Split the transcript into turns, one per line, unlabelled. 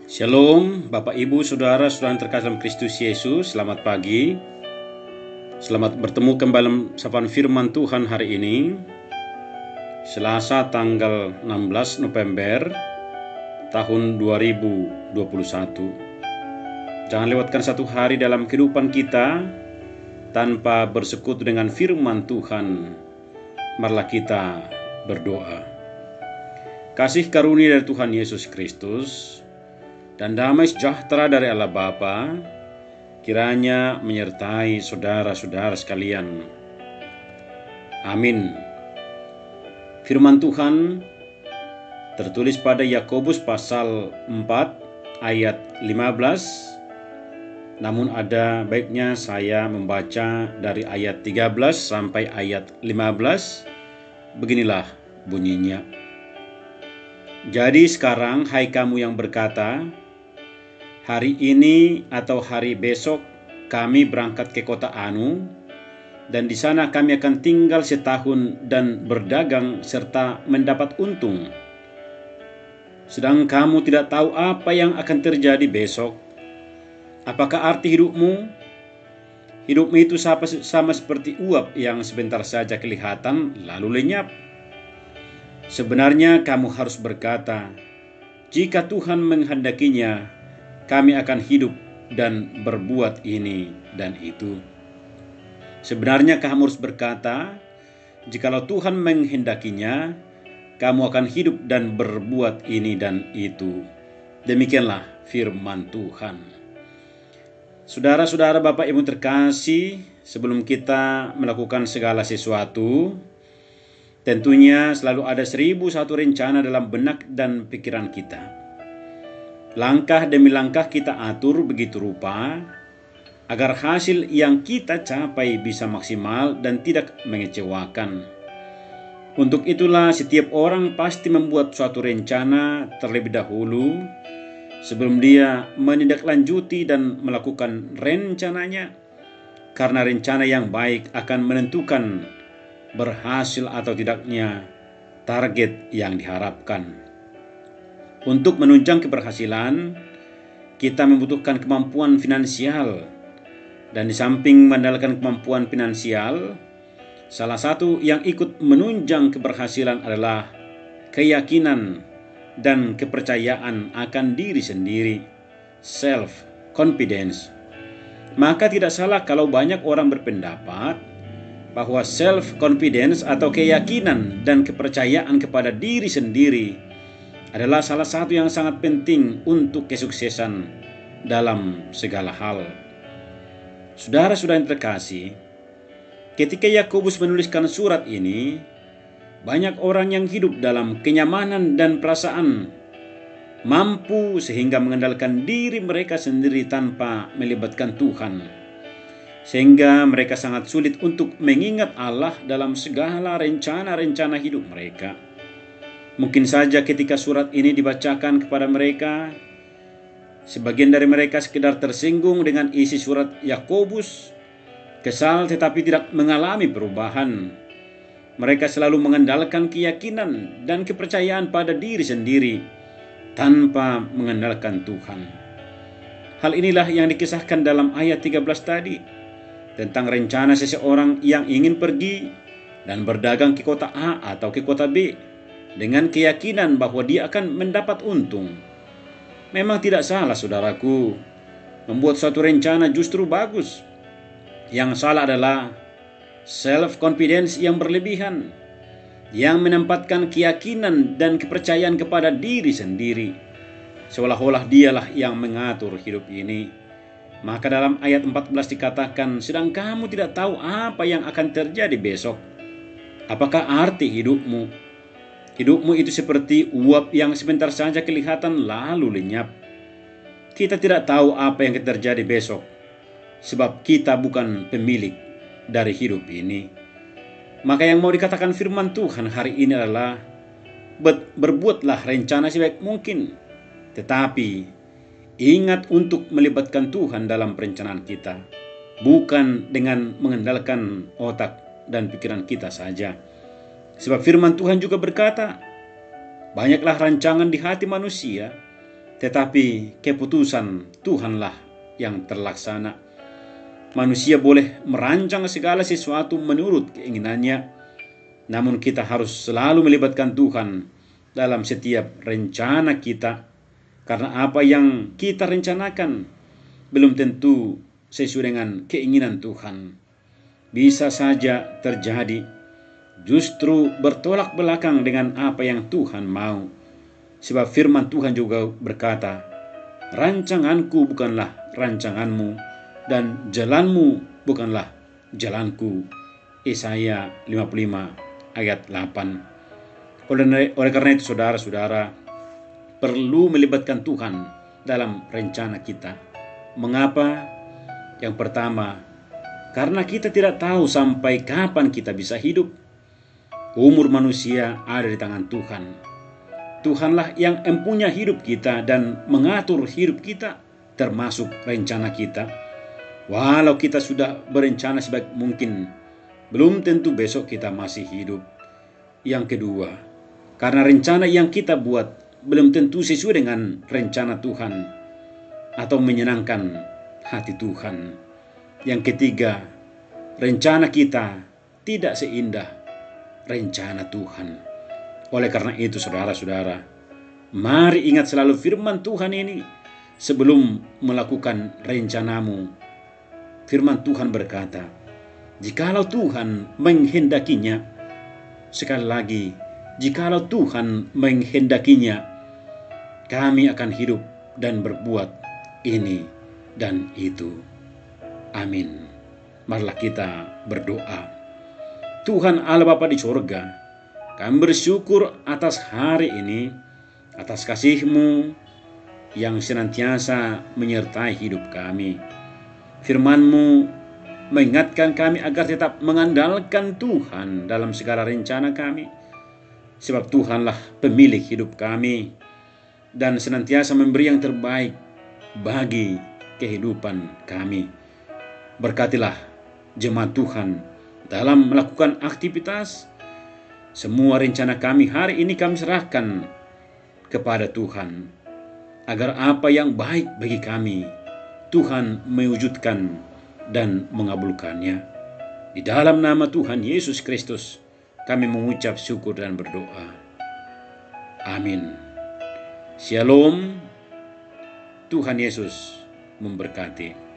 Shalom, Bapak Ibu, Saudara-saudara yang terkasih dalam Kristus Yesus. Selamat pagi. Selamat bertemu kembali dalam sapaan firman Tuhan hari ini, Selasa tanggal 16 November tahun 2021. Jangan lewatkan satu hari dalam kehidupan kita tanpa bersekutu dengan firman Tuhan. Marilah kita berdoa. Kasih karunia dari Tuhan Yesus Kristus dan damai sejahtera dari Allah Bapa kiranya menyertai saudara-saudara sekalian. Amin. Firman Tuhan tertulis pada Yakobus pasal 4 ayat 15. Namun ada baiknya saya membaca dari ayat 13 sampai ayat 15. Beginilah bunyinya. Jadi sekarang hai kamu yang berkata, hari ini atau hari besok kami berangkat ke kota Anu, dan di sana kami akan tinggal setahun dan berdagang serta mendapat untung. Sedang kamu tidak tahu apa yang akan terjadi besok. Apakah arti hidupmu? Hidupmu itu sama seperti uap yang sebentar saja kelihatan lalu lenyap. Sebenarnya kamu harus berkata, jika Tuhan menghendakinya, kami akan hidup dan berbuat ini dan itu. Sebenarnya kamu harus berkata, jikalau Tuhan menghendakinya, kamu akan hidup dan berbuat ini dan itu. Demikianlah firman Tuhan. Saudara-saudara, Bapak Ibu terkasih, sebelum kita melakukan segala sesuatu, tentunya selalu ada 1001 rencana dalam benak dan pikiran kita. Langkah demi langkah kita atur begitu rupa agar hasil yang kita capai bisa maksimal dan tidak mengecewakan. Untuk itulah setiap orang pasti membuat suatu rencana terlebih dahulu sebelum dia menindaklanjuti dan melakukan rencananya, karena rencana yang baik akan menentukan berhasil atau tidaknya target yang diharapkan. Untuk menunjang keberhasilan, kita membutuhkan kemampuan finansial. Dan di samping mengandalkan kemampuan finansial, salah satu yang ikut menunjang keberhasilan adalah keyakinan dan kepercayaan akan diri sendiri, self-confidence. Maka tidak salah kalau banyak orang berpendapat bahwa self-confidence atau keyakinan dan kepercayaan kepada diri sendiri adalah salah satu yang sangat penting untuk kesuksesan dalam segala hal. Saudara-saudara yang terkasih, ketika Yakobus menuliskan surat ini, banyak orang yang hidup dalam kenyamanan dan perasaan mampu sehingga mengandalkan diri mereka sendiri tanpa melibatkan Tuhan, sehingga mereka sangat sulit untuk mengingat Allah dalam segala rencana-rencana hidup mereka. Mungkin saja ketika surat ini dibacakan kepada mereka, sebagian dari mereka sekedar tersinggung dengan isi surat Yakobus, kesal tetapi tidak mengalami perubahan. Mereka selalu mengandalkan keyakinan dan kepercayaan pada diri sendiri tanpa mengandalkan Tuhan. Hal inilah yang dikisahkan dalam ayat 13 tadi, tentang rencana seseorang yang ingin pergi dan berdagang ke kota A atau ke kota B dengan keyakinan bahwa dia akan mendapat untung. Memang tidak salah, saudaraku, membuat suatu rencana justru bagus. Yang salah adalah self-confidence yang berlebihan, yang menempatkan keyakinan dan kepercayaan kepada diri sendiri, seolah-olah dialah yang mengatur hidup ini. Maka dalam ayat 14 dikatakan, sedang kamu tidak tahu apa yang akan terjadi besok. Apakah arti hidupmu? Hidupmu itu seperti uap yang sebentar saja kelihatan lalu lenyap. Kita tidak tahu apa yang akan terjadi besok, sebab kita bukan pemilik dari hidup ini. Maka yang mau dikatakan firman Tuhan hari ini adalah, berbuatlah rencana sebaik mungkin, tetapi ingat untuk melibatkan Tuhan dalam perencanaan kita, bukan dengan mengandalkan otak dan pikiran kita saja. Sebab firman Tuhan juga berkata, banyaklah rancangan di hati manusia, tetapi keputusan Tuhanlah yang terlaksana. Manusia boleh merancang segala sesuatu menurut keinginannya, namun kita harus selalu melibatkan Tuhan dalam setiap rencana kita, karena apa yang kita rencanakan belum tentu sesuai dengan keinginan Tuhan. Bisa saja terjadi justru bertolak belakang dengan apa yang Tuhan mau. Sebab firman Tuhan juga berkata, rancanganku bukanlah rancanganmu, dan jalanmu bukanlah jalanku. Yesaya 55 ayat 8. Oleh karena itu saudara-saudara, perlu melibatkan Tuhan dalam rencana kita. Mengapa? Yang pertama, karena kita tidak tahu sampai kapan kita bisa hidup. Umur manusia ada di tangan Tuhan. Tuhanlah yang mempunyai hidup kita dan mengatur hidup kita, termasuk rencana kita. Walau kita sudah berencana sebaik mungkin, belum tentu besok kita masih hidup. Yang kedua, karena rencana yang kita buat belum tentu sesuai dengan rencana Tuhan atau menyenangkan hati Tuhan. Yang ketiga, rencana kita tidak seindah rencana Tuhan. Oleh karena itu saudara-saudara, mari ingat selalu firman Tuhan ini sebelum melakukan rencanamu. Firman Tuhan berkata, jikalau Tuhan menghendakinya, sekali lagi, jikalau Tuhan menghendakinya, kami akan hidup dan berbuat ini dan itu. Amin. Marilah kita berdoa. Tuhan Allah Bapa di surga, kami bersyukur atas hari ini, atas kasih-Mu yang senantiasa menyertai hidup kami. Firman-Mu mengingatkan kami agar tetap mengandalkan Tuhan dalam segala rencana kami, sebab Tuhanlah pemilik hidup kami dan senantiasa memberi yang terbaik bagi kehidupan kami. Berkatilah jemaat Tuhan dalam melakukan aktivitas. Semua rencana kami hari ini kami serahkan kepada Tuhan, agar apa yang baik bagi kami, Tuhan mewujudkan dan mengabulkannya. Di dalam nama Tuhan Yesus Kristus, kami mengucap syukur dan berdoa. Amin. Shalom. Tuhan Yesus memberkati.